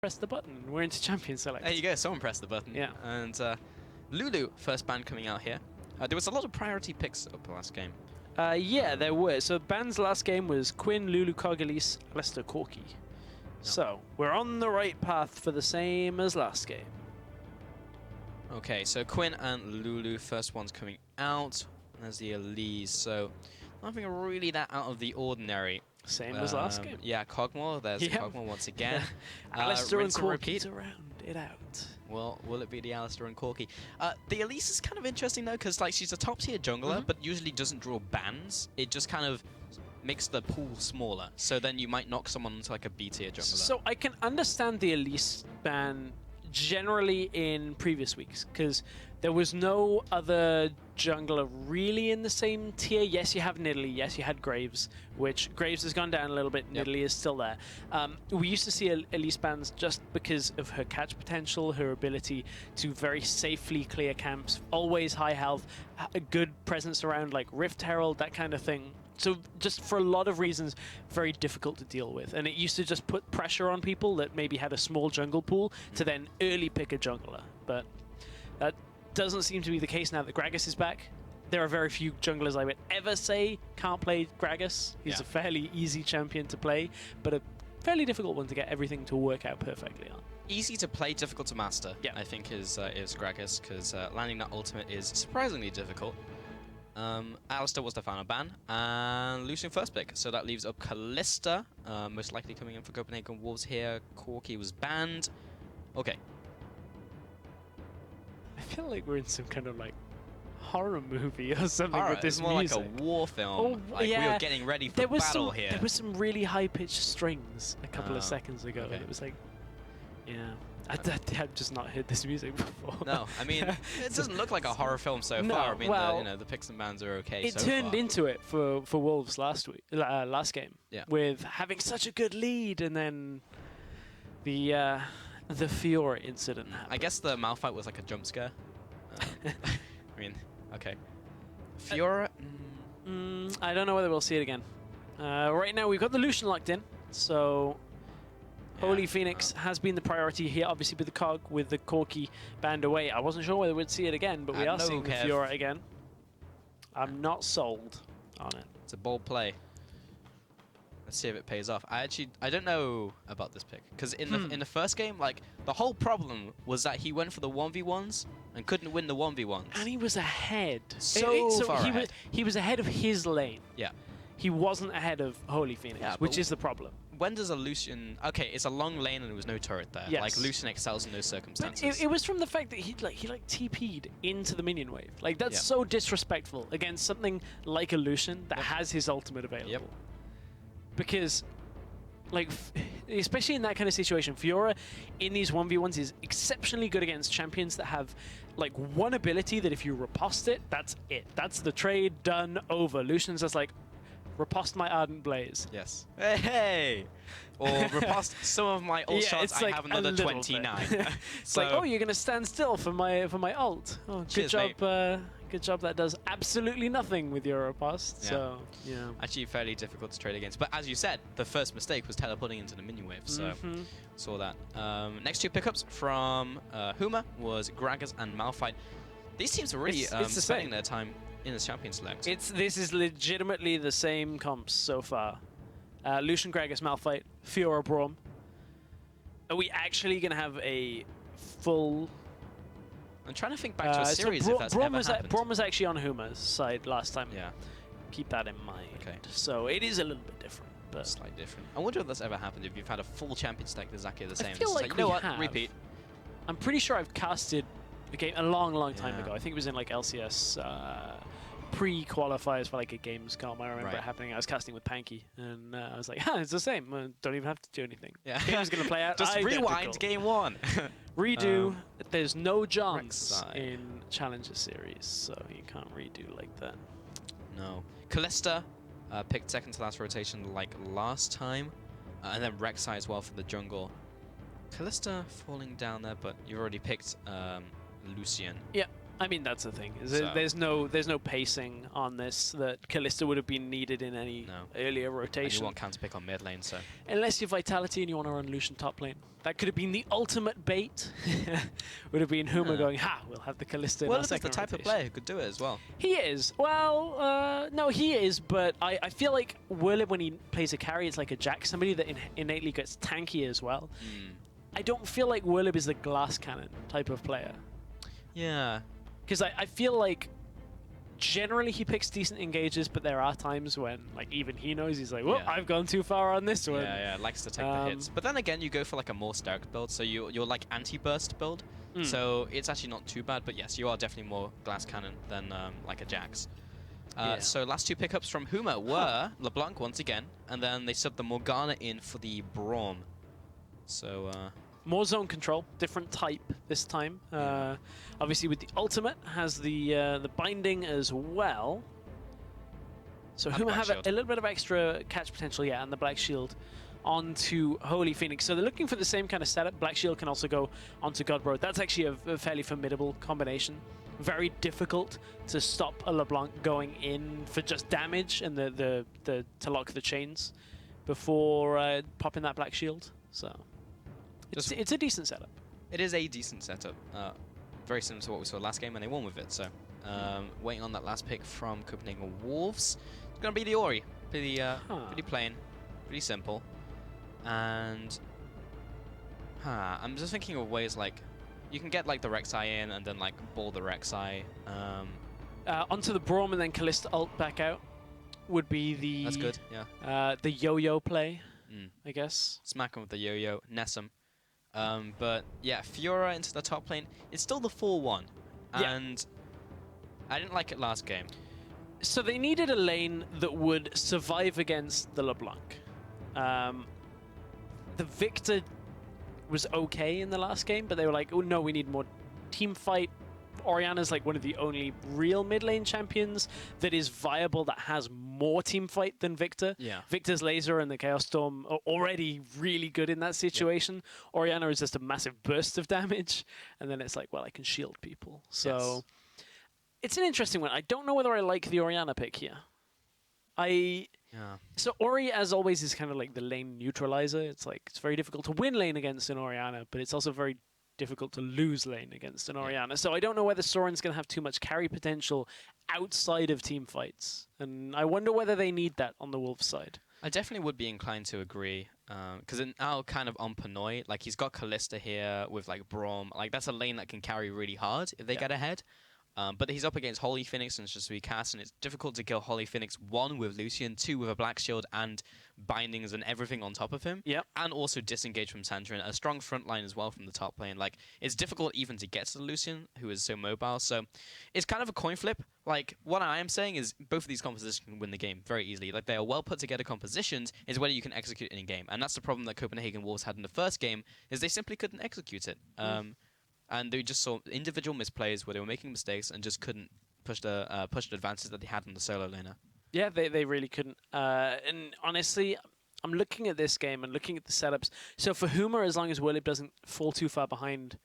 press the button and we're into champion select. There you go, someone pressed the button. Yeah. And Lulu, first ban coming out here. There was a lot of priority picks up the last game. Yeah, there were. So bans last game was Quinn, Lulu, Kalista, Kalista, Corki. No. So we're on the right path for the same as last game. Okay, so Quinn and Lulu, first ones coming out. There's the Elise, so nothing really that out of the ordinary. Same as last game. Yeah, Cogmore, there's Cogmore once again. Alistair and Corki to round it out. Well, will it be the Alistair and Corki? The Elise is kind of interesting though, because like she's a top tier jungler, but usually doesn't draw bans. It just kind of makes the pool smaller, so then you might knock someone into like a B tier jungler. So I can understand the Elise ban generally in previous weeks, because there was no other jungler really in the same tier. Yes, you have Nidalee. Yes, you had Graves, which Graves has gone down a little bit. Nidalee is still there. We used to see Elise bans just because of her catch potential, her ability to very safely clear camps, always high health, a good presence around like Rift Herald, that kind of thing. So just for a lot of reasons, very difficult to deal with. And it used to just put pressure on people that maybe had a small jungle pool to then early pick a jungler. But that doesn't seem to be the case now that Gragas is back. There are very few junglers I would ever say can't play Gragas. He's a fairly easy champion to play, but a fairly difficult one to get everything to work out perfectly on. Easy to play, difficult to master, I think is Gragas, because landing that ultimate is surprisingly difficult. Alistair was the final ban, and Lucian first pick, so that leaves up Kalista, most likely coming in for Copenhagen Wolves here. Corki was banned. Okay. I feel like we're in some kind of like horror movie or something with this music. It's more music. like a war film. Oh, like we were getting ready for battle here. There was some really high-pitched strings a couple of seconds ago. Okay. It was like, I've just not heard this music before. No, I mean, it doesn't look like a horror film so far. I mean, well, the picks and bans are okay. It turned into it for Wolves last game, with having such a good lead, and then the Fiora incident happened. I guess the Malphite was like a jump scare. I mean, okay. Fiora. I don't know whether we'll see it again. Right now, we've got the Lucian locked in, so. holyPhoenix has been the priority here, obviously with the Cog, with the Corki banned away. I wasn't sure whether we'd see it again, but we are seeing the Fiora again. I'm not sold on it. It's a bold play. Let's see if it pays off. I don't know about this pick, because in the first game, like, the whole problem was that he went for the 1v1s and couldn't win the 1v1s. And he was ahead. So far ahead. He was ahead of his lane. Yeah. He wasn't ahead of holyPhoenix, which is the problem. When does a Lucian... Okay, it's a long lane and there was no turret there. Yes. Like, Lucian excels in those circumstances. It was from the fact that he TP'd into the minion wave. Like, that's so disrespectful against something like a Lucian that has his ultimate available. Because, like, especially in that kind of situation, Fiora in these 1v1s is exceptionally good against champions that have, like, one ability that if you riposte it, that's it. That's the trade, done, over. Lucian's just like, riposte my Ardent Blaze. Yes. Hey! Or riposte some of my ult shots, I have another 29. It's like, oh, you're going to stand still for my ult. Oh, good job, good job. That does absolutely nothing with your riposte. Yeah. So, yeah. Actually, fairly difficult to trade against. But as you said, the first mistake was teleporting into the minion wave. So, saw that. Next two pickups from Huma was Gragas and Malphite. These teams are really spending their time in the champion select. This is legitimately the same comps so far. Lucian, Gragas, Malphite, Fiora, Braum. Are we actually going to have a full... I'm trying to think back to a series if that's ever happened. Braum was actually on Huma's side last time. Yeah. Keep that in mind. Okay. So it is a little bit different. But slightly different. I wonder if that's ever happened, if you've had a full champion stack that's exactly the same. I feel like you know what? have. Repeat. I'm pretty sure I've casted a game a long time ago. I think it was in like LCS pre-qualifiers for like a Gamescom. I remember it happening. I was casting with Panky, and I was like, it's the same. Don't even have to do anything. Yeah. Game's going to play out. Just rewind game one. Redo. There's no jumps in Challenger Series, so you can't redo like that. No. Kalista picked second to last rotation like last time, and then Rek'sai as well for the jungle. Kalista falling down there, but you already picked Lucian. Yeah. I mean, that's the thing. So- There's no pacing on this that Kalista would have been needed in any earlier And you rotation. want counter pick on mid lane, so Unless you're Vitality and you want to run Lucian top lane. That could have been the ultimate bait. Would have been Huma going, ha, we'll have the Kalista in our Werlyb is the second type of rotation. player who could do it as well. He is. Well, no, he is, but I feel like Werlyb, when he plays a carry, it's like a Jack, somebody that innately gets tanky as well. I don't feel like Werlyb is the glass cannon type of player. Yeah. Because I feel like generally he picks decent engages, but there are times when like even he knows he's like, well, I've gone too far on this one. Yeah, likes to take the hits. But then again, you go for like a more steric build, so you're like anti-burst build. So it's actually not too bad, but yes, you are definitely more glass cannon than like a Jax. So last two pickups from Huma were LeBlanc once again, and then they subbed the Morgana in for the Braum. So more zone control, different type this time. Obviously with the ultimate has the binding as well. So Huma have a little bit of extra catch potential, and the Black Shield onto holyPhoenix. So they're looking for the same kind of setup. Black Shield can also go onto Godbro. That's actually a fairly formidable combination. Very difficult to stop a LeBlanc going in for just damage and to lock the chains before popping that Black Shield. So it's a decent setup. it is a decent setup. Very similar to what we saw last game, and they won with it. So waiting on that last pick from Copenhagen Wolves. It's going to be the Ori. Pretty plain, pretty simple. And I'm just thinking of ways like you can get like the Rek'sai in and then like ball the Rek'sai. Onto the Braum and then Kalista ult back out would be the... That's good, yeah. The yo-yo play, I guess. Smack him with the yo-yo, Nessum. But yeah, Fiora into the top lane. It's still the 4-1. And I didn't like it last game. So they needed a lane that would survive against the LeBlanc. The Victor was okay in the last game, but they were like, oh no, we need more team fight. Orianna's like one of the only real mid lane champions that is viable, that has more team fight than Victor. Yeah. Victor's laser and the Chaos Storm are already really good in that situation. Yeah. Orianna is just a massive burst of damage, and then it's like, well, I can shield people. So it's an interesting one. I don't know whether I like the Orianna pick here. So Ori, as always, is kind of like the lane neutralizer. It's like it's very difficult to win lane against an Orianna, but it's also very difficult to lose lane against an Orianna. So I don't know whether Soren's going to have too much carry potential outside of team fights. And I wonder whether they need that on the Wolves side. I definitely would be inclined to agree. Because now kind of on PiiNoy, like he's got Kalista here with like Braum. Like that's a lane that can carry really hard if they get ahead. But he's up against holyPhoenix and it's just to be Kaas, and it's difficult to kill holyPhoenix, 1 with Lucian, 2 with a Black Shield and bindings and everything on top of him. And also disengage from Santorin. A strong front line as well from the top lane. Like, it's difficult even to get to Lucian, who is so mobile. So it's kind of a coin flip. Like, what I am saying is both of these compositions can win the game very easily. Like, they are well put together compositions, is whether you can execute in a game. And that's the problem that Copenhagen Wolves had in the first game, is they simply couldn't execute it. And they just saw individual misplays where they were making mistakes and just couldn't push the advances that they had on the solo laner. Yeah, they really couldn't. And honestly, I'm looking at this game and looking at the setups. So for Huma, as long as Werlyb doesn't fall too far behind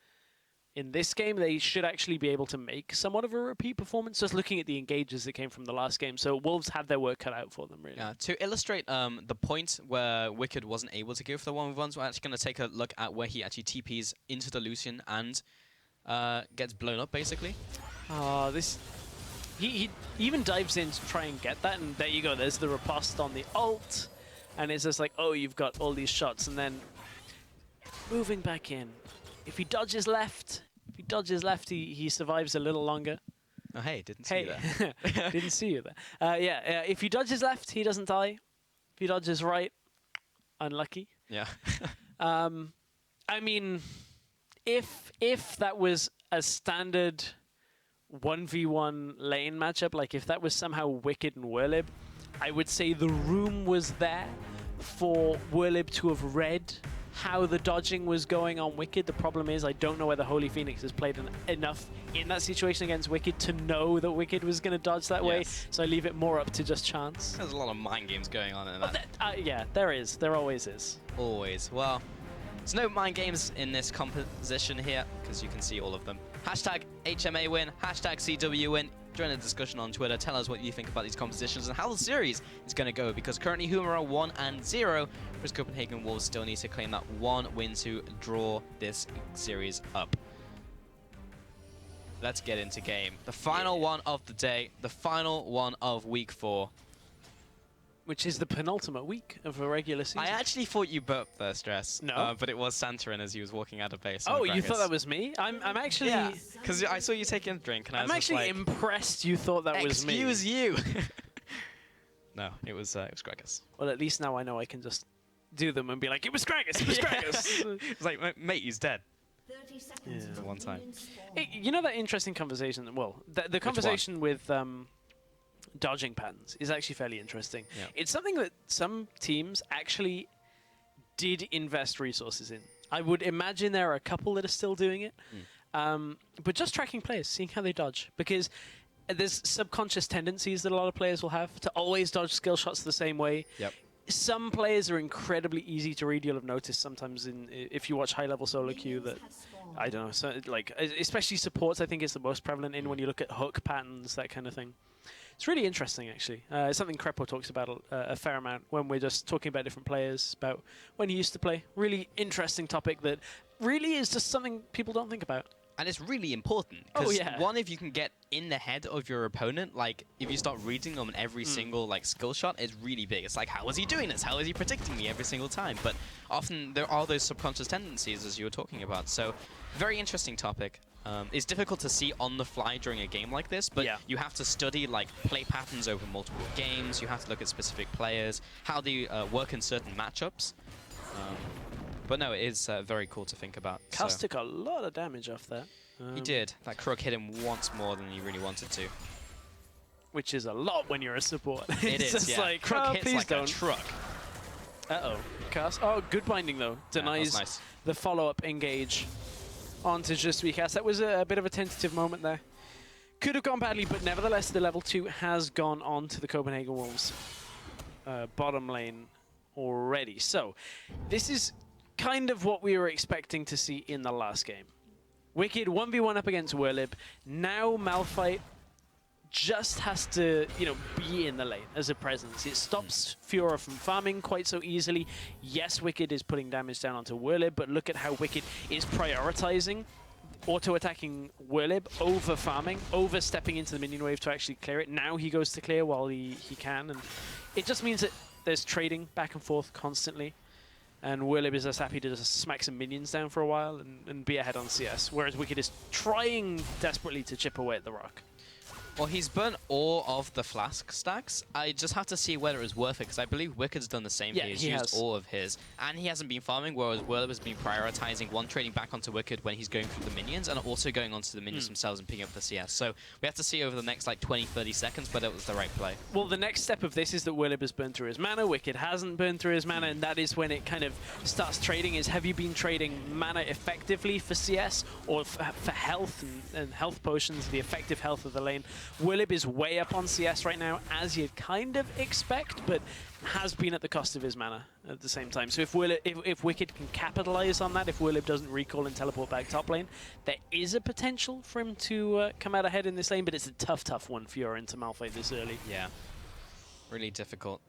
in this game, they should actually be able to make somewhat of a repeat performance, just looking at the engages that came from the last game. So Wolves had their work cut out for them, really. To illustrate the point where Wickd wasn't able to go for the 1v1s, we're actually going to take a look at where he actually TPs into the Lucian and gets blown up, basically. He even dives in to try and get that, and there you go, there's the riposte on the ult, and it's just like, oh, you've got all these shots, and then moving back in. If he dodges left, he survives a little longer. Oh, hey, didn't see you there. Didn't see you there. If he dodges left, he doesn't die. If he dodges right, unlucky. Yeah. I mean, if that was a standard 1v1 lane matchup, like if that was somehow Wickd and Werlyb, I would say the room was there for Werlyb to have read how the dodging was going on Wickd. The problem is I don't know whether holyPhoenix has played enough in that situation against Wickd to know that Wickd was going to dodge that way, so I leave it more up to just chance. There's a lot of mind games going on in that. Yeah, there is. There always is. Always. Well, There's no mind games in this composition here, because you can see all of them. Hashtag HMA win, hashtag CW win. Join the discussion on Twitter. Tell us what you think about these compositions and how the series is going to go, because currently Huma are 1-0, whereas Copenhagen Wolves still need to claim that one win to draw this series up. Let's get into game. The final one of the day, the final one of week 4. Which is the penultimate week of a regular season. I actually thought you burped there, Stress. No. But it was Santorin as he was walking out of base. Oh, you thought that was me? I'm actually... Yeah, because I saw you taking a drink and I was actually like, impressed you thought that was me. Excuse you! No, it was Gragas. Well, at least now I know I can just do them and be like, it was Gragas, it was Gragas! It's like, mate, he's dead. 30 seconds For one time. Hey, you know that interesting conversation? Well, the conversation with... dodging patterns is actually fairly interesting. Yeah. It's something that some teams actually did invest resources in. I would imagine there are a couple that are still doing it. But just tracking players, seeing how they dodge. Because there's subconscious tendencies that a lot of players will have to always dodge skill shots the same way. Yep. Some players are incredibly easy to read. You'll have noticed sometimes if you watch high-level solo queue that, I don't know, so like especially supports I think is the most prevalent in when you look at hook patterns, that kind of thing. It's really interesting, actually. It's something Crepo talks about a fair amount when we're just talking about different players, about when he used to play. Really interesting topic that really is just something people don't think about. And it's really important. Oh, Because yeah. one, if you can get in the head of your opponent, like, if you start reading them on every single, like, skill shot, it's really big. It's like, how is he doing this? How is he predicting me every single time? But often there are those subconscious tendencies, as you were talking about. So, very interesting topic. It's difficult to see on the fly during a game like this, but you have to study like play patterns over multiple games. You have to look at specific players, how they work in certain matchups. But no, it is very cool to think about. Kaas took a lot of damage off that. He did. That crook hit him once more than he really wanted to. Which is a lot when you're a support. It is, just yeah. like, Crook hits please like don't. a truck. Uh-oh. Kaas. Oh, good binding, though. Denies nice. the follow-up engage onto just Kaas. That was a bit of a tentative moment there. Could have gone badly, but nevertheless, the level 2 has gone on to the Copenhagen Wolves bottom lane already. So, this is kind of what we were expecting to see in the last game. Wickd 1v1 up against Werlyb. Now Malphite just has to, be in the lane as a presence. It stops Fiora from farming quite so easily. Yes, Wickd is putting damage down onto Werlyb, but look at how Wickd is prioritizing auto-attacking Werlyb over farming, overstepping into the minion wave to actually clear it. Now he goes to clear while he can, and it just means that there's trading back and forth constantly. And Werlyb is just happy to just smack some minions down for a while and be ahead on CS, whereas Wickd is trying desperately to chip away at the rock. Well, he's burnt all of the flask stacks. I just have to see whether it's worth it, because I believe Wicked's done the same. Yeah, He's he used has. all of his. And he hasn't been farming, whereas Werlyb has been prioritizing one, trading back onto Wicked when he's going through the minions, and also going onto the minions themselves and picking up the CS. So we have to see over the next, like, 20-30 seconds whether it was the right play. Well, the next step of this is that Werlyb has burned through his mana, Wicked hasn't burned through his mana, and that is when it kind of starts trading. Is have you been trading mana effectively for CS, or for health and health potions, the effective health of the lane? Werlyb is way up on CS right now, as you'd kind of expect, but has been at the cost of his mana at the same time. So if Wicked can capitalize on that, if Werlyb doesn't recall and teleport back top lane, there is a potential for him to come out ahead in this lane, but it's a tough one for Fiora into Malphite this early. Yeah, really difficult.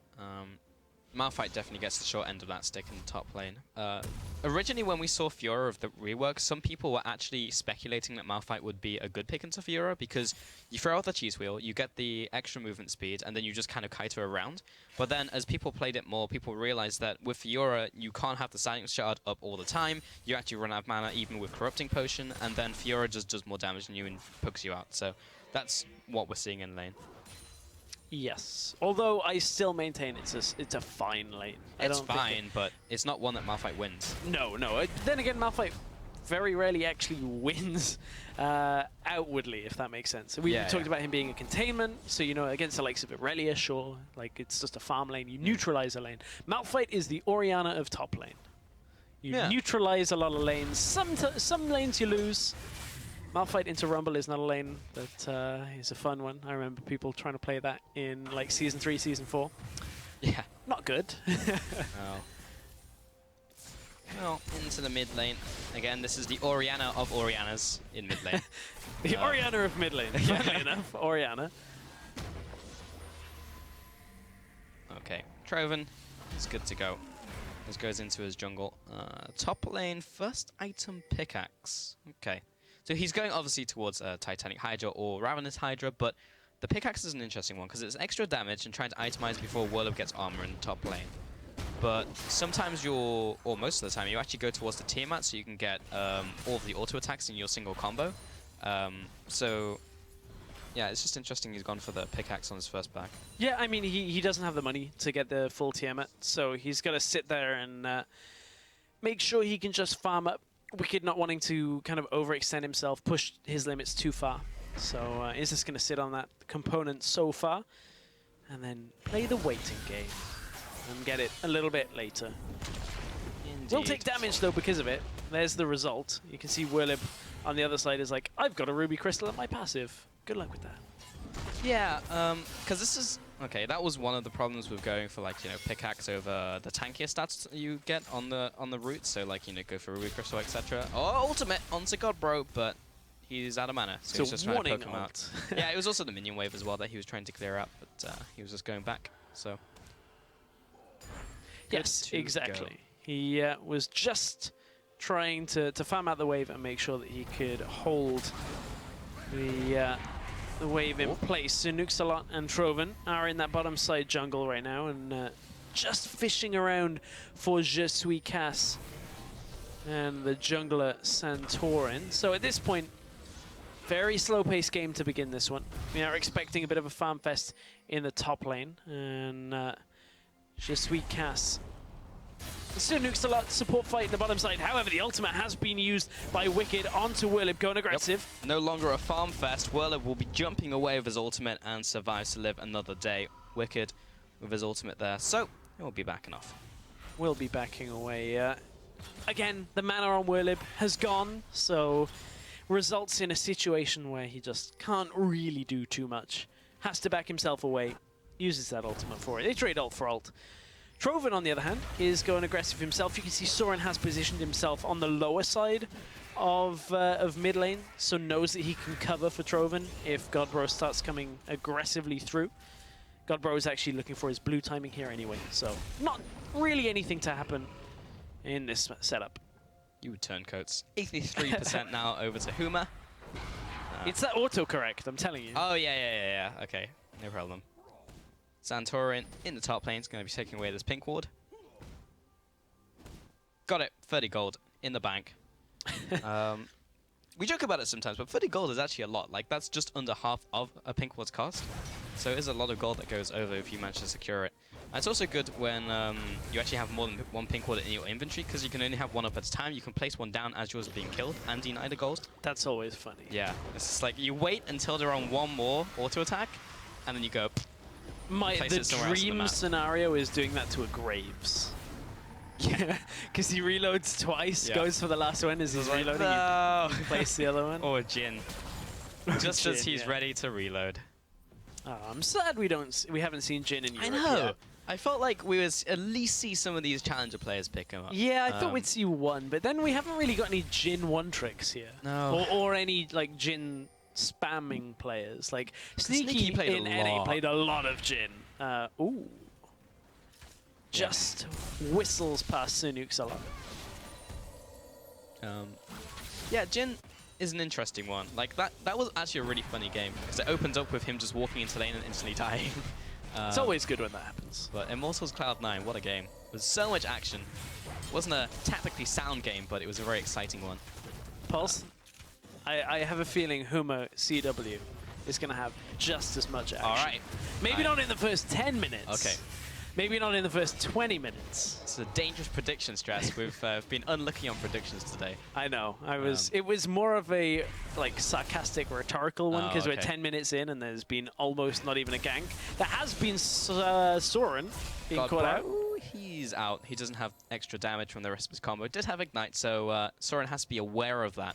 Malphite definitely gets the short end of that stick in the top lane. Originally, when we saw Fiora of the rework, some people were actually speculating that Malphite would be a good pick into Fiora, because you throw out the cheese wheel, you get the extra movement speed, and then you just kind of kite her around. But then, as people played it more, people realized that with Fiora, you can't have the Silence Shard up all the time. You actually run out of mana even with Corrupting Potion, and then Fiora just does more damage than you and pokes you out. So that's what we're seeing in lane. Yes, although I still maintain it's a fine lane. It's fine, but it's not one that Malphite wins. No. Then again, Malphite very rarely actually wins outwardly, if that makes sense. We talked about him being a containment, so against the likes of Irelia, sure, like it's just a farm lane. You neutralize a lane. Malphite is the Orianna of top lane. You neutralize a lot of lanes. Some lanes you lose. Malphite into Rumble is not a lane that is a fun one. I remember people trying to play that in like Season 3, Season 4. Yeah. Not good. Oh. Well, into the mid lane. Again, this is the Orianna of Oriannas in mid lane. The Orianna of mid lane, funnily enough. Orianna. Okay, Trowen is good to go. This goes into his jungle. Top lane, first item pickaxe. Okay. So he's going obviously towards Titanic Hydra or Ravenous Hydra, but the pickaxe is an interesting one because it's extra damage and trying to itemize before Werlyb gets armor in the top lane. But sometimes or most of the time, you actually go towards the Tiamat so you can get all of the auto attacks in your single combo. So yeah, it's just interesting he's gone for the pickaxe on his first back. Yeah, I mean, he doesn't have the money to get the full Tiamat, so he's got to sit there and make sure he can just farm up. Wickd not wanting to kind of overextend himself, push his limits too far. So is just going to sit on that component so far and then play the waiting game and get it a little bit later. Indeed. Will take damage though because of it. There's the result. You can see Werlyb on the other side is like, I've got a ruby crystal at my passive. Good luck with that. Yeah, because this is... Okay, that was one of the problems with going for, like, you know, pickaxe over the tankier stats you get on the route. So, like, you know, go for Ruby Crystal, etc. Oh, ultimate onto Godbro, but he's out of mana, so he's just trying to poke him out. Yeah, it was also the minion wave as well that he was trying to clear out, but he was just going back, so... Yes, exactly. He was just trying to farm out the wave and make sure that he could hold the wave in place. SirNukesAlot and Trowen are in that bottom side jungle right now and just fishing around for suis Kaas and the jungler Santorin. So at this point, very slow-paced game to begin this one. We are expecting a bit of a farm fest in the top lane, and suis Kaas. SirNukesAlot support fight in the bottom side. However, the ultimate has been used by Wickd onto Werlyb, going aggressive. Yep. No longer a farm fest. Werlyb will be jumping away with his ultimate and survives to live another day. Wickd with his ultimate there, so he'll be backing off. Will be backing away. Again, the mana on Werlyb has gone, so results in a situation where he just can't really do too much. Has to back himself away. Uses that ultimate for it. They trade ult for ult. Trowen, on the other hand, is going aggressive himself. You can see Soren has positioned himself on the lower side of mid lane, so knows that he can cover for Trowen if Godbro starts coming aggressively through. Godbro is actually looking for his blue timing here anyway, so not really anything to happen in this setup. You turncoats. 83% now over to Huma. It's that autocorrect, I'm telling you. Oh, yeah. Okay, no problem. Santorin in the top lane is going to be taking away this pink ward. Got it. 30 gold in the bank. We joke about it sometimes, but 30 gold is actually a lot. Like, that's just under half of a pink ward's cost. So it is a lot of gold that goes over if you manage to secure it. And it's also good when you actually have more than one pink ward in your inventory, because you can only have one up at a time. You can place one down as yours is being killed and deny the gold. That's always funny. Yeah. It's just like, you wait until they're on one more auto attack, and then you go... The dream scenario is doing that to a Graves. Yeah, because he reloads twice, goes for the last one as he's reloading, you place the other one. Or Jhin. Just as he's ready to reload. Oh, I'm sad we haven't seen Jhin in Europe. I know. Yet. I felt like we would at least see some of these challenger players pick him up. Yeah, I thought we'd see one, but then we haven't really got any Jhin one tricks here. No. Or any like Jhin spamming players. Like Sneaky in NA played a lot of Jhin. Ooh. Just whistles past SirNukesAlot. Yeah, Jhin is an interesting one. Like that was actually a really funny game because it opens up with him just walking into lane and instantly dying. It's always good when that happens. But Immortals Cloud9, what a game. With so much action. It wasn't a tactically sound game, but it was a very exciting one. Pulse, I have a feeling Huma CW is going to have just as much action. All right. Maybe not in the first 10 minutes. Okay. Maybe not in the first 20 minutes. It's a dangerous prediction, Stress. We've been unlucky on predictions today. I know. It was more of a like sarcastic, rhetorical one because we're 10 minutes in and there's been almost not even a gank. There has been Soren being caught out. He's out. He doesn't have extra damage from the rest of his combo. It did have Ignite, so Soren has to be aware of that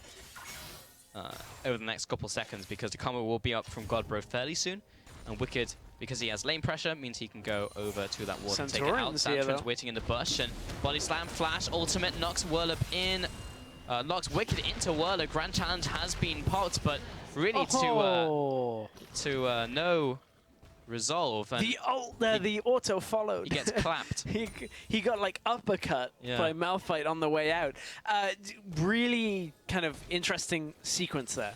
over the next couple seconds because the combo will be up from Godbro fairly soon. And Wickd because he has lane pressure, means he can go over to that ward and take it Santorin out. is here, Santorin's though. waiting in the bush, and body slam, flash, ultimate, knocks Werlyb in, knocks Wickd into Werlyb. Grand challenge has been popped, but really to no resolve. And the ult there, the auto followed. he gets clapped. he got like uppercut by Malphite on the way out. Really kind of interesting sequence there.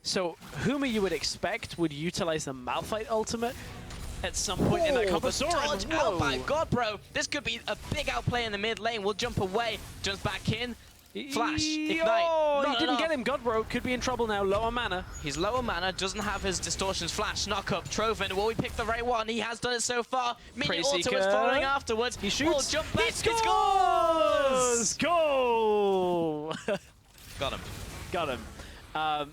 So Huma, you would expect, would utilize the Malphite ultimate at some point in that combo. Dodge out by Godbro. This could be a big outplay in the mid lane. Will jump away, jumps back in. Flash, ignite. Oh, he didn't get him. Godbro could be in trouble now. Lower mana. He's lower mana, doesn't have his distortions. Flash, knock up. Trowen, will we pick the right one? He has done it so far. Minion auto is following afterwards. He shoots. Jump back. He scores! Goal! Got him. Got him.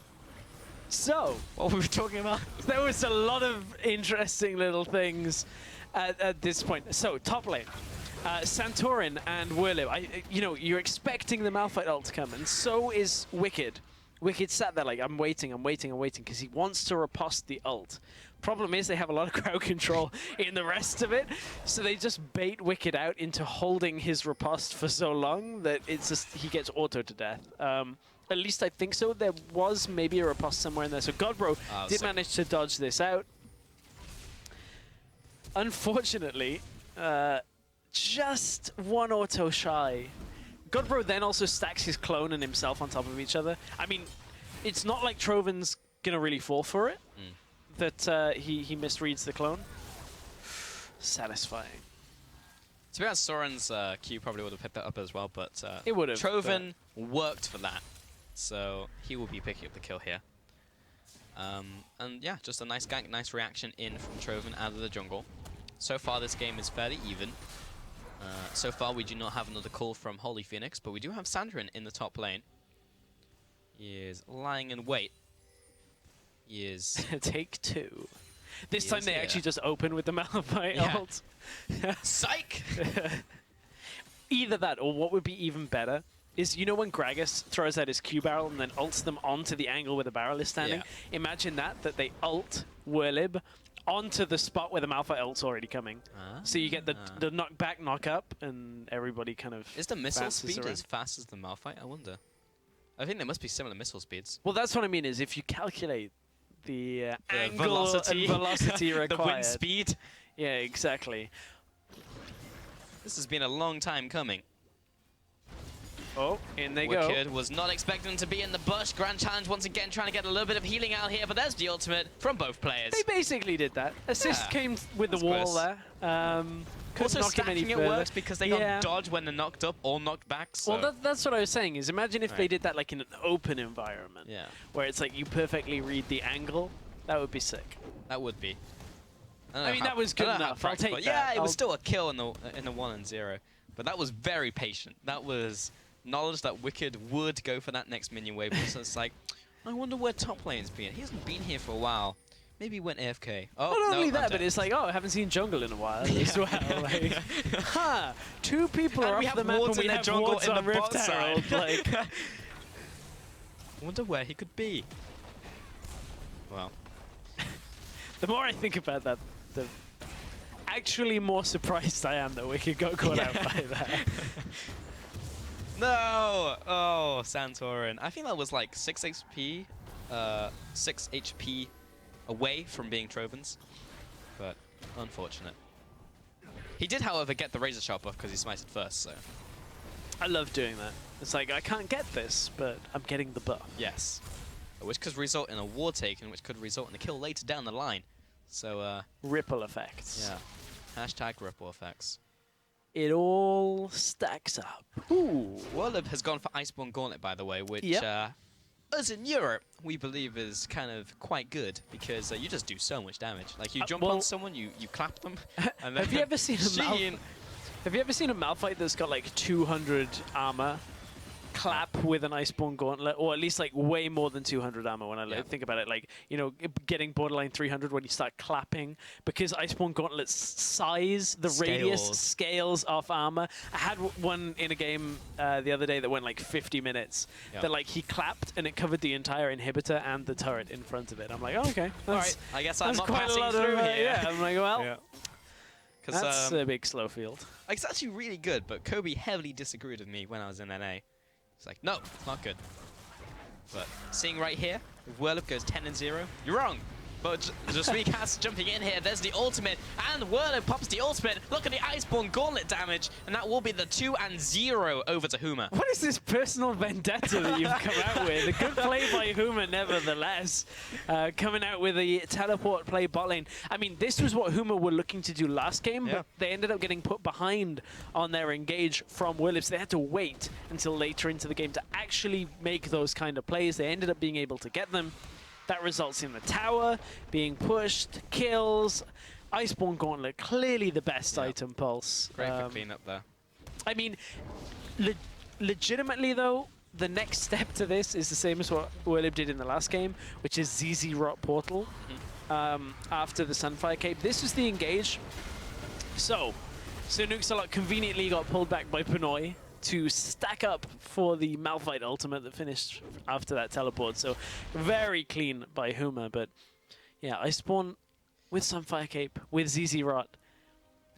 So, what were we talking about? There was a lot of interesting little things at this point. So, top lane. Santorin and Werlyb. You know, you're expecting the Malphite ult to come, and so is Wickd. Wickd sat there like, I'm waiting, because he wants to riposte the ult. Problem is they have a lot of crowd control in the rest of it, so they just bait Wickd out into holding his riposte for so long that it's just he gets auto to death. At least I think so. There was maybe a riposte somewhere in there. So Godbro did manage to dodge this out. Unfortunately, just one auto shy. Godbro then also stacks his clone and himself on top of each other. I mean, it's not like Trowen's gonna really fall for it, that he misreads the clone. Satisfying. To be honest, Soren's Q probably would have picked that up as well, but it would have. Trowen worked for that, so he will be picking up the kill here. And yeah, just a nice gank, nice reaction in from Trowen out of the jungle. So far, this game is fairly even. So far, we do not have another call from holyPhoenix, but we do have Santorin in the top lane. He is lying in wait. He is... Take two. This time they actually just open with the Malphite ult. Psych! Either that, or what would be even better is, you know when Gragas throws out his Q barrel and then ults them onto the angle where the barrel is standing? Yeah. Imagine that they ult Werlyb onto the spot where the Malphite ult's already coming. So you get the knockback, knock up, and everybody kind of Is the missile speed as fast as the Malphite? I wonder. I think there must be similar missile speeds. Well, that's what I mean, is if you calculate the angle and velocity required. The wind speed. Yeah, exactly. This has been a long time coming. Oh, in they go. Wickd was not expecting them to be in the bush. Grand challenge once again, trying to get a little bit of healing out here, but there's the ultimate from both players. They basically did that. Assist came with the wall there. Also, stacking it works because they don't dodge when they're knocked up or knocked back. So. Well, that's what I was saying, is imagine if they did that like in an open environment. Yeah. Where it's like you perfectly read the angle. That would be sick. That would be. I mean, that was good enough. I'll take that. Yeah, it was still a kill in the 1 and 0. But that was very patient. That was knowledge that Wickd would go for that next minion wave. So it's like, I wonder where top lane's been. He hasn't been here for a while. Maybe he went AFK. Oh, not only that, but it's like, oh, I haven't seen jungle in a while as well. Like, two people are off the map and we have jungle wards on Rift Herald. Like, I wonder where he could be. Well, the more I think about that, the actually more surprised I am that Wickd got caught out by that. No! Oh, Santorin. I think that was like 6 HP away from being Trowen's, but unfortunate. He did, however, get the Razor Sharp buff because he smited first, so. I love doing that. It's like, I can't get this, but I'm getting the buff. Yes. Which could result in a ward taken, which could result in a kill later down the line. So, ripple effects. Yeah. Hashtag ripple effects. It all stacks up. Ooh. Werlyb has gone for Iceborne Gauntlet, by the way, which, us in Europe, we believe is kind of quite good because you just do so much damage. Like, you jump on someone, you clap them, and then have you ever seen a Malphite that's got like 200 armor clap with an Iceborne Gauntlet, or at least like way more than 200 ammo when I think about it. Like, you know, getting borderline 300 when you start clapping, because Iceborne Gauntlet's size, the radius scales off armor. I had one in a game the other day that went like 50 minutes that like he clapped and it covered the entire inhibitor and the turret in front of it. I'm like, oh, okay. All right, I guess I'm not quite passing a lot through of, here. Yeah, I'm like, well, that's a big slow field. It's actually really good, but Kobe heavily disagreed with me when I was in NA. He's like, no, it's not good. But seeing right here, if Werlyb goes 10-0, you're wrong. But just Kaas jumping in here, there's the ultimate, and Werlyb pops the ultimate. Look at the Iceborne Gauntlet damage, and that will be the 2-0 over to Huma. What is this personal vendetta that you've come out with? A good play by Huma, nevertheless. Coming out with a teleport play bot lane. I mean, this was what Huma were looking to do last game, but they ended up getting put behind on their engage from Werlyb, so they had to wait until later into the game to actually make those kind of plays. They ended up being able to get them. That results in the tower being pushed, kills. Iceborne Gauntlet, clearly the best item pulse. Great for cleanup there. I mean, legitimately though, the next step to this is the same as what Werlyb did in the last game, which is ZZ Rot Portal after the Sunfire Cape. This was the engage. So, SirNukesAlot conveniently got pulled back by P1noy to stack up for the Malphite ultimate that finished after that teleport. So very clean by Huma, but yeah, Iceborne with Sunfire Cape, with ZZ Rot.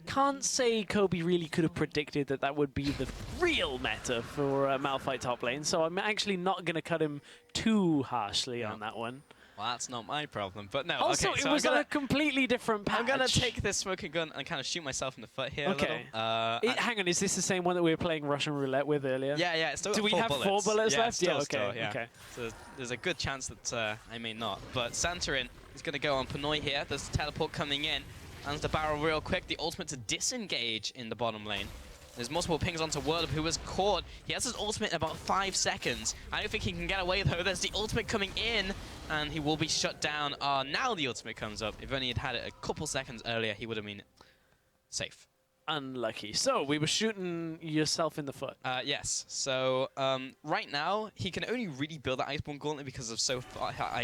Can't say Kobe really could have predicted that that would be the real meta for Malphite top lane, so I'm actually not going to cut him too harshly on that one. Well, that's not my problem, but no. Also, okay, it was on a completely different patch. I'm going to take this smoking gun and kind of shoot myself in the foot here okay. a little. Hang on, is this the same one that we were playing Russian roulette with earlier? Yeah, yeah. It's still Do we have 4 bullets left? Yeah, okay. So there's a good chance that I may not. But Santorin is going to go on P1noy here. There's the teleport coming in. Lands the barrel real quick. The ultimate to disengage in the bottom lane. There's multiple pings onto Werlyb, who was caught. He has his ultimate in about 5 seconds. I don't think he can get away, though. There's the ultimate coming in, and he will be shut down. Now the ultimate comes up. If only he'd had it a couple seconds earlier, he would have been safe. Unlucky. So, we were shooting yourself in the foot. Yes. So, right now, he can only really build that Iceborne Gauntlet because of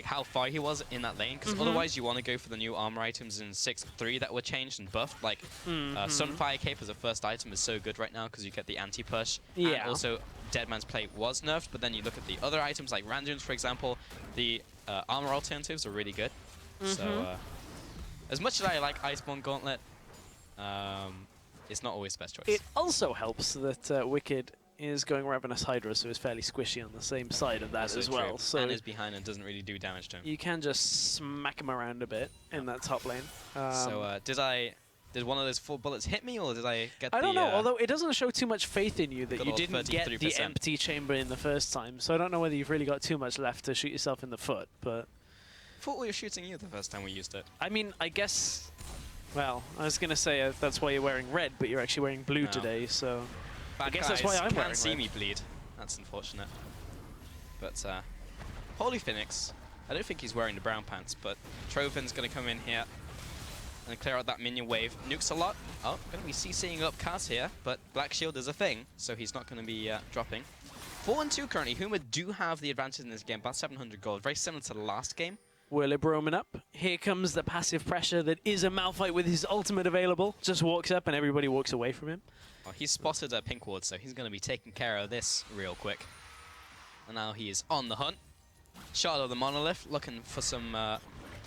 how far he was in that lane. Because otherwise, you want to go for the new armor items in 6.3 that were changed and buffed. Like, Sunfire Cape as a first item is so good right now because you get the anti-push. Yeah. And also, Dead Man's Plate was nerfed, but then you look at the other items like Randuins, for example, the armor alternatives are really good. So, as much as I like Iceborne Gauntlet, it's not always the best choice. It also helps that Wickd is going Ravenous Hydra, so it's fairly squishy on the same side of that as well. So and is behind and doesn't really do damage to him. You can just smack him around a bit in that top lane. So did one of those 4 bullets hit me, or did I get I don't know, although it doesn't show too much faith in you that you didn't get the empty chamber in the first time. So I don't know whether you've really got too much left to shoot yourself in the foot, but... I thought we were shooting you the first time we used it. I mean, I guess... Well, I was going to say that's why you're wearing red, but you're actually wearing blue today, so... Bad I guess that's why I'm wearing red. Can't see me bleed. That's unfortunate. But, holyPhoenix, I don't think he's wearing the brown pants, but Trowen's going to come in here and clear out that minion wave. NukesAlot. Oh, going to be CCing up Kaas here, but Black Shield is a thing, so he's not going to be dropping. 4-2 currently. Huma do have the advantage in this game, about 700 gold, very similar to the last game. Werlyb roaming up. Here comes the passive pressure that is a Malphite with his ultimate available. Just walks up and everybody walks away from him. Well, he's spotted a pink ward, so he's going to be taking care of this real quick. And now he is on the hunt. Shard of the Monolith, looking for some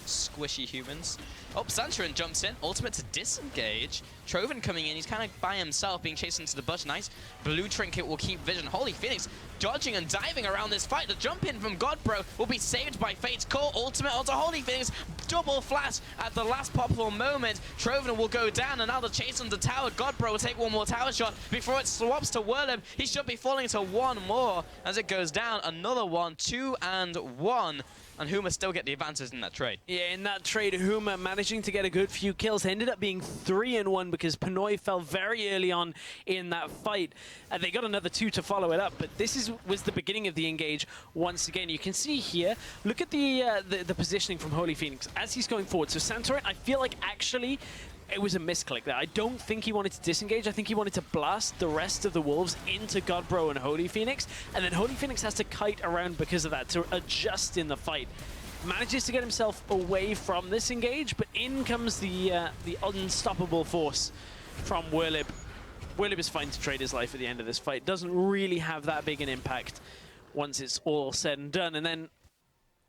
squishy humans. Oh, Santorin jumps in. Ultimate to disengage. Trowen coming in. He's kind of by himself, being chased into the bush. Nice. Blue Trinket will keep vision. holyPhoenix dodging and diving around this fight. The jump in from Godbro will be saved by Fate's Call. Ultimate onto holyPhoenix. Double flash at the last possible moment. Trowen will go down, and now the chase on the tower. Godbro will take one more tower shot before it swaps to Werlyb. He should be falling to one more as it goes down. Another one. 2-1. And Huma still get the advantage in that trade. Yeah, in that trade, Huma managing to get a good few kills. Ended up being 3-1 because P1noy fell very early on in that fight. They got another 2 to follow it up, but this was the beginning of the engage once again. You can see here, look at the positioning from holyPhoenix as he's going forward. So Santorin, I feel like actually it was a misclick there. I don't think he wanted to disengage. I think he wanted to blast the rest of the Wolves into Godbro and holyPhoenix, and then holyPhoenix has to kite around because of that to adjust in the fight. Manages to get himself away from this engage, but in comes the unstoppable force from Werlyb. Werlyb is fine to trade his life at the end of this fight. Doesn't really have that big an impact once it's all said and done. And then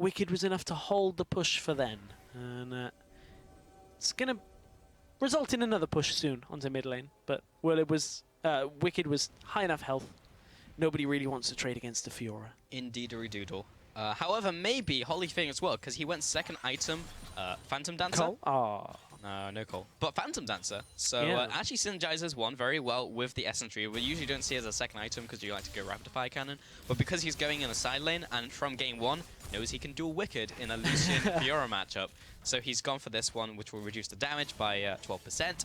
Wickd was enough to hold the push for then. And it's going to result in another push soon onto mid lane. But Wickd was high enough health. Nobody really wants to trade against the Fiora. Indeed-a-doodle. However, maybe holyPhoenix will, because he went second item, Phantom Dancer. Cole? Oh. No Cole. But Phantom Dancer. So actually synergizes one very well with the Essence Tree. We usually don't see it as a second item because you like to go Rapid Fire Cannon. But because he's going in the side lane and from game one, knows he can duel Wickd in a Lucian Fiora matchup. So he's gone for this one, which will reduce the damage by 12%,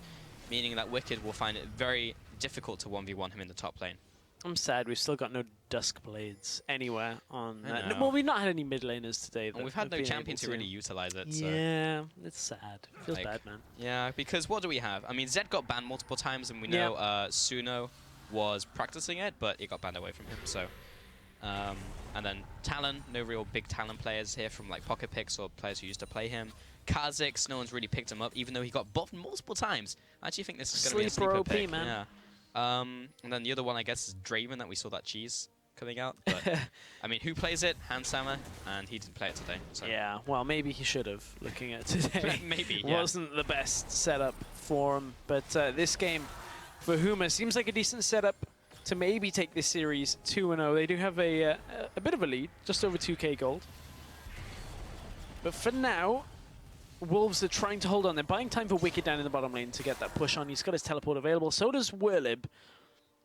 meaning that Wickd will find it very difficult to 1v1 him in the top lane. I'm sad we've still got no Dusk Blades anywhere on that. No, well, we've not had any mid laners today. And we've had no champion to really utilize it. Yeah, so. It's sad. It feels bad, man. Yeah, because what do we have? I mean, Zed got banned multiple times, and we know Suno was practicing it, but it got banned away from him. So, and then Talon, no real big Talon players here from like Pocket Picks or players who used to play him. Kha'Zix, no one's really picked him up, even though he got buffed multiple times. I actually think this is going to be a sleeper OP, pick. Man. Yeah. And then the other one, I guess, is Draven, that we saw that cheese coming out. But, I mean, who plays it? Handsammer, and he didn't play it today. So. Yeah, well, maybe he should have, looking at today. Maybe, Wasn't the best setup for him. But this game for Huma seems like a decent setup to maybe take this series 2-0. They do have a bit of a lead, just over 2k gold. But for now, Wolves are trying to hold on. They're buying time for Wickd down in the bottom lane to get that push on. He's got his teleport available. So does Werlyb.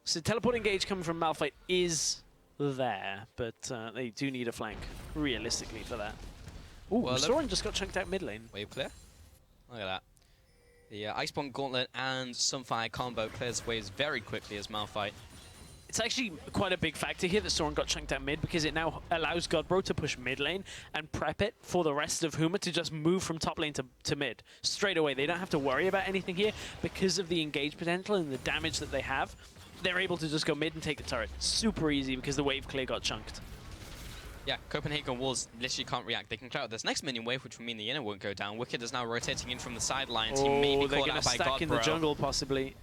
So teleport engage coming from Malphite is there, but they do need a flank, realistically, for that. Ooh, well, Soren just got chunked out mid lane. Wave clear. Look at that. The Iceborne Gauntlet and Sunfire combo clears waves very quickly as Malphite. It's actually quite a big factor here that Soren got chunked out mid, because it now allows Godbro to push mid lane and prep it for the rest of Huma to just move from top lane to mid straight away. They don't have to worry about anything here because of the engage potential and the damage that they have. They're able to just go mid and take the turret. Super easy because the wave clear got chunked. Yeah, Copenhagen Wolves literally can't react. They can clear out this next minion wave, which would mean the inner won't go down. Wickd is now rotating in from the sidelines. He may be caught out by Godbro. They're going to stack in the jungle, possibly.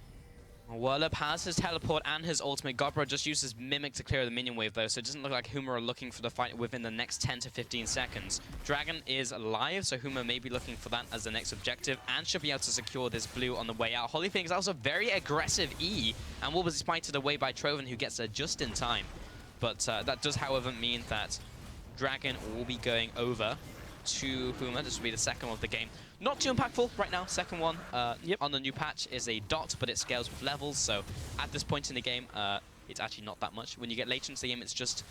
Werlyb has his teleport and his ultimate. Godbro just uses Mimic to clear the minion wave though, so it doesn't look like Huma are looking for the fight within the next 10 to 15 seconds. Dragon is alive, so Huma may be looking for that as the next objective and should be able to secure this blue on the way out. holyPhoenix is also very aggressive E, and will be spited away by Trowen, who gets there just in time. But that does, however, mean that Dragon will be going over to Huma. This will be the second one of the game. Not too impactful right now. Second one on the new patch is a dot, but it scales with levels. So at this point in the game, it's actually not that much. When you get later into the game, it's just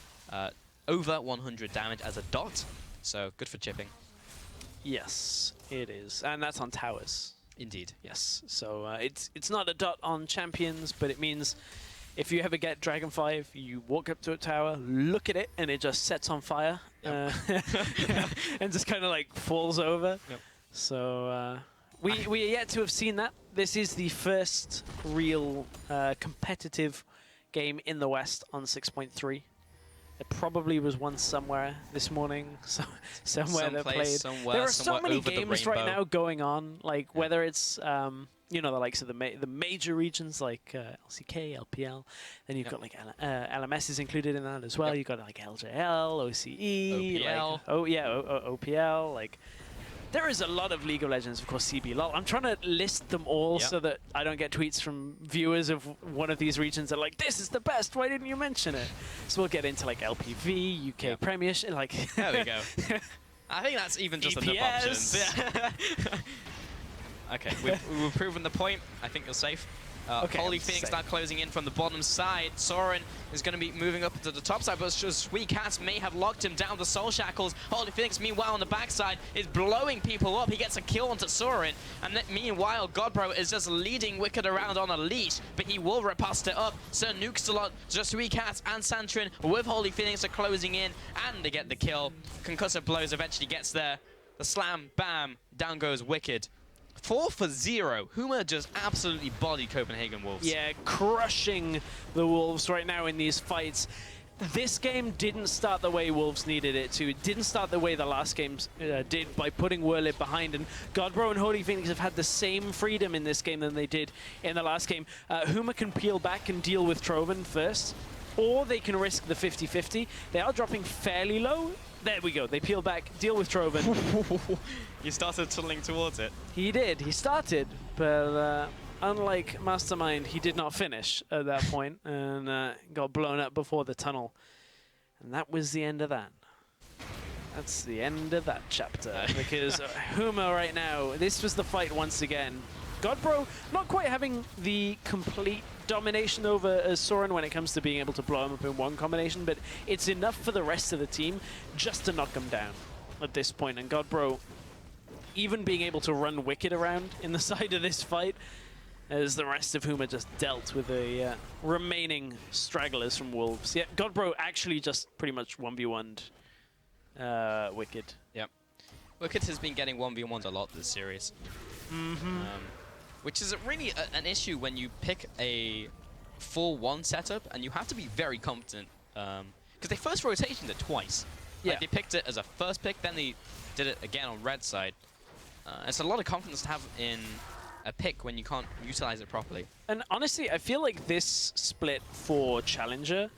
over 100 damage as a dot. So good for chipping. Yes, it is. And that's on towers. Indeed. Yes. So it's not a dot on champions, but it means if you ever get Dragon 5, you walk up to a tower, look at it, and it just sets on fire. Yep. And just kind of like falls over. Yep. So we are yet to have seen that. This is the first real competitive game in the West on 6.3. There probably was one somewhere this morning, somewhere that played. There are so many games right now going on, like whether it's you know, the likes of the major regions like LCK, LPL. Then you've got like LMS is included in that as well. You've got like LJL, OCE, OPL. Like, OPL. Like, there is a lot of League of Legends, of course, CBLOL. I'm trying to list them all so that I don't get tweets from viewers of one of these regions that are like, this is the best, why didn't you mention it? So we'll get into like LPV, UK Premiership, like... There we go. I think that's even just enough options. Okay, we've proven the point. I think you're safe. holyPhoenix now closing in from the bottom side. Soren is going to be moving up to the top side, but Sweet Cats may have locked him down to Soul Shackles. holyPhoenix, meanwhile, on the backside is blowing people up. He gets a kill onto Soren, and then, meanwhile, Godbro is just leading Wickd around on a leash, but he will riposte it up. SirNukesAlot, just Sweet Cats and Santorin with holyPhoenix are closing in, and they get the kill. Concussive blows eventually gets there. The slam, bam, down goes Wickd. 4 for 0. Huma just absolutely bodied Copenhagen Wolves. Yeah, crushing the Wolves right now in these fights. This game didn't start the way Wolves needed it to. It didn't start the way the last game did by putting Werlyb behind. And Godbro and holyPhoenix have had the same freedom in this game than they did in the last game. Huma can peel back and deal with Trowen first, or they can risk the 50-50. They are dropping fairly low. There we go. They peel back, deal with Trowen. He started tunneling towards it. He did. He started, but unlike Mastermind, he did not finish at that point and got blown up before the tunnel. And that was the end of that. That's the end of that chapter. Because Huma right now, this was the fight once again. Godbro not quite having the complete domination over Soren when it comes to being able to blow him up in one combination, but it's enough for the rest of the team just to knock him down at this point. And Godbro even being able to run Wickd around in the side of this fight, as the rest of Huma just dealt with the remaining stragglers from Wolves. Yeah, Godbro actually just pretty much 1v1'd Wickd. Yep. Wickd has been getting 1v1'd a lot this series. Which is really an issue when you pick a 4-1 setup, and you have to be very confident. Because they first rotated it twice. Yeah. Like they picked it as a first pick, then they did it again on red side. It's a lot of confidence to have in a pick when you can't utilize it properly. And honestly, I feel like this split for Challenger,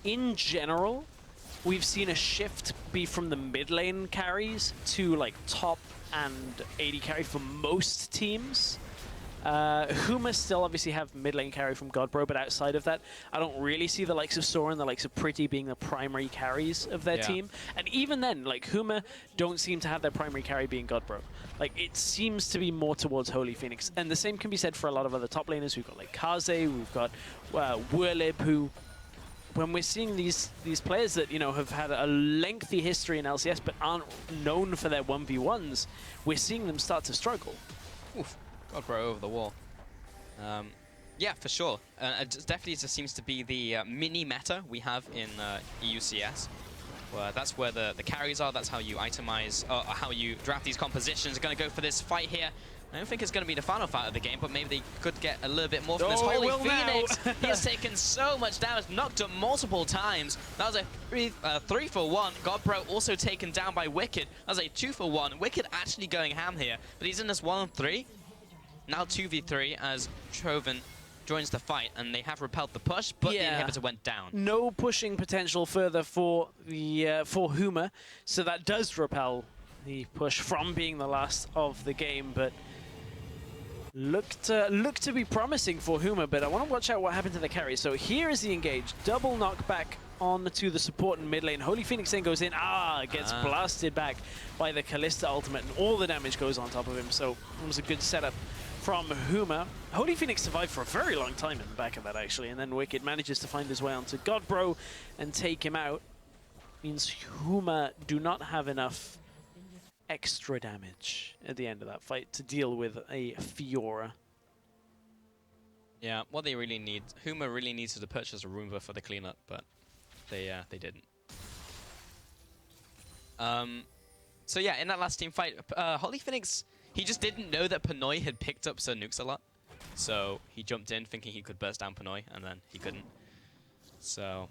in general, we've seen a shift be from the mid lane carries to like top and AD carry for most teams. Huma still obviously have mid lane carry from Godbro, but outside of that, I don't really see the likes of Soren, the likes of Pretty being the primary carries of their team. And even then, like Huma don't seem to have their primary carry being Godbro. Like it seems to be more towards holyPhoenix. And the same can be said for a lot of other top laners. We've got like Kaas, we've got Werlyb, who, when we're seeing these players that, you know, have had a lengthy history in LCS but aren't known for their 1v1s, we're seeing them start to struggle. Oof. Godbro over the wall. Yeah, for sure. It definitely just seems to be the mini meta we have in EUCS. That's where the carries are, that's how you itemize, or how you draft these compositions. Going to go for this fight here. I don't think it's going to be the final fight of the game, but maybe they could get a little bit more from this holyPhoenix. He has taken so much damage, knocked up multiple times. That was a 3 for 1. Godbro also taken down by Wickd. That was a 2 for 1. Wickd actually going ham here, but he's in this 1-3. Now 2v3 as Trowen joins the fight, and they have repelled the push, but the inhibitor went down. No pushing potential further for the for Huma, so that does repel the push from being the last of the game, but looked to be promising for Huma. But I want to watch out what happened to the carry. So here is the engage, double knockback on to the support in mid lane. holyPhoenix then goes in, gets blasted back by the Kalista ultimate, and all the damage goes on top of him. So it was a good setup from Huma. holyPhoenix survived for a very long time in the back of that, actually, and then Wickd manages to find his way onto Godbro and take him out. Means Huma do not have enough extra damage at the end of that fight to deal with a Fiora. Yeah, what they really need, Huma really needs to purchase a Roomba for the cleanup, but they didn't. So yeah, in that last team fight, holyPhoenix, he just didn't know that P1noy had picked up SirNukesAlot. So he jumped in thinking he could burst down P1noy, and then he couldn't. So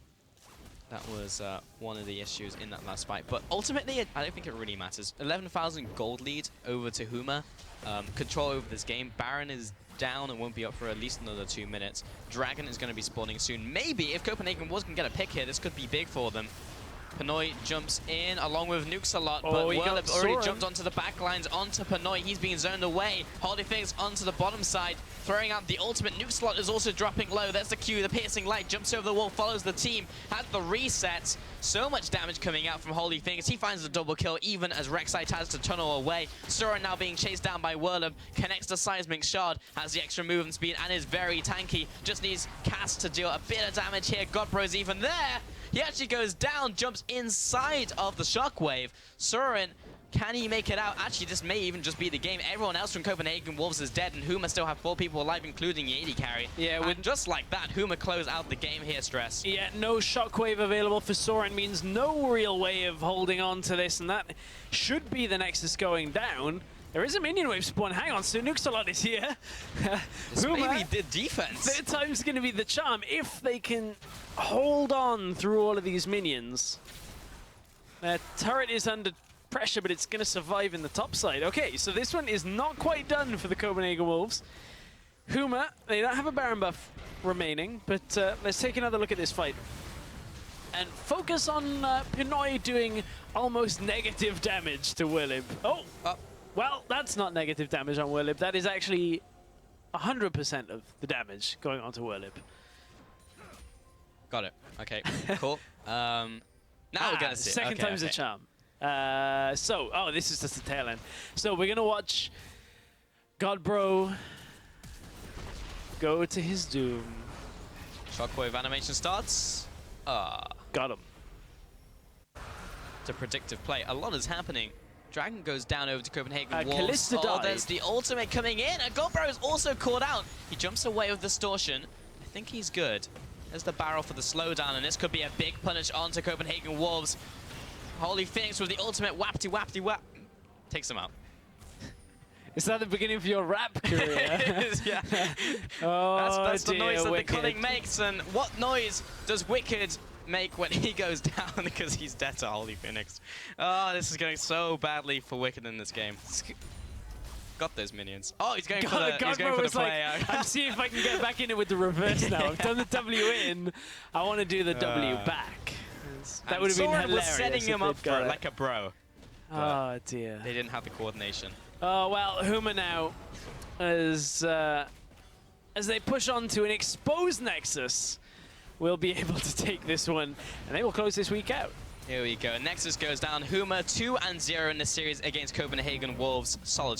that was one of the issues in that last fight. But ultimately, I don't think it really matters. 11,000 gold lead over to Huma. Control over this game. Baron is down and won't be up for at least another 2 minutes. Dragon is going to be spawning soon. Maybe if Copenhagen Wolves can get a pick here, this could be big for them. P1noy jumps in along with NukesAlot, but Werlyb already jumped onto the backlines onto P1noy. He's being zoned away. holyPhoenix onto the bottom side, throwing out the ultimate. NukesAlot is also dropping low. There's the Q, the piercing light, jumps over the wall, follows the team, has the resets. So much damage coming out from holyPhoenix. He finds the double kill even as Rek'sai has to tunnel away. Soren now being chased down by Werlyb, connects the seismic shard, has the extra movement speed and is very tanky. Just needs Kaas to deal a bit of damage here. Godbro's even there. He actually goes down, jumps inside of the shockwave. Soren, can he make it out? Actually, this may even just be the game. Everyone else from Copenhagen Wolves is dead, and Huma still have 4 people alive, including the AD carry. Yeah, and just like that, Huma close out the game here, Stress. Yeah, no shockwave available for Soren means no real way of holding on to this, and that should be the Nexus going down. There is a minion wave spawn. Hang on, SirNukesAlot is here. This may be the defense. Third time's going to be the charm if they can hold on through all of these minions. Their turret is under pressure, but it's going to survive in the top side. Okay, so this one is not quite done for the Copenhagen Wolves. Huma, they don't have a Baron buff remaining, but let's take another look at this fight. And focus on P1noy doing almost negative damage to Werlyb. Oh! Well, that's not negative damage on Werlyb. That is actually 100% of the damage going on to Werlyb. Got it. Okay, cool. Now we're going to see it. Second time's a charm. This is just the tail end. So we're going to watch Godbro go to his doom. Shockwave animation starts. Got him. It's a predictive play. A lot is happening. Dragon goes down over to Copenhagen Wolves. Kalista died. There's the ultimate coming in, and Godbro is also caught out. He jumps away with Distortion. I think he's good. There's the barrel for the slowdown, and this could be a big punish onto Copenhagen Wolves. holyPhoenix with the ultimate whap-de-whap-de-whap. Takes him out. Is that the beginning of your rap career? It is, yeah. That's the noise that the Cunning makes, and what noise does Wickd make when he goes down because he's dead to holyPhoenix? Oh, this is going so badly for Wickd in this game. Got those minions. Oh, he's going for the play. I'm seeing if I can get back in it with the reverse now. I've done the W in. I want to do the W back. That would have been hilarious. Was setting him up for it like a bro. Oh dear. They didn't have the coordination. Oh well, Huma now, as they push on to an exposed Nexus, will be able to take this one, and they will close this week out. Here we go. Nexus goes down. Huma 2-0 in this series against Copenhagen Wolves. Solid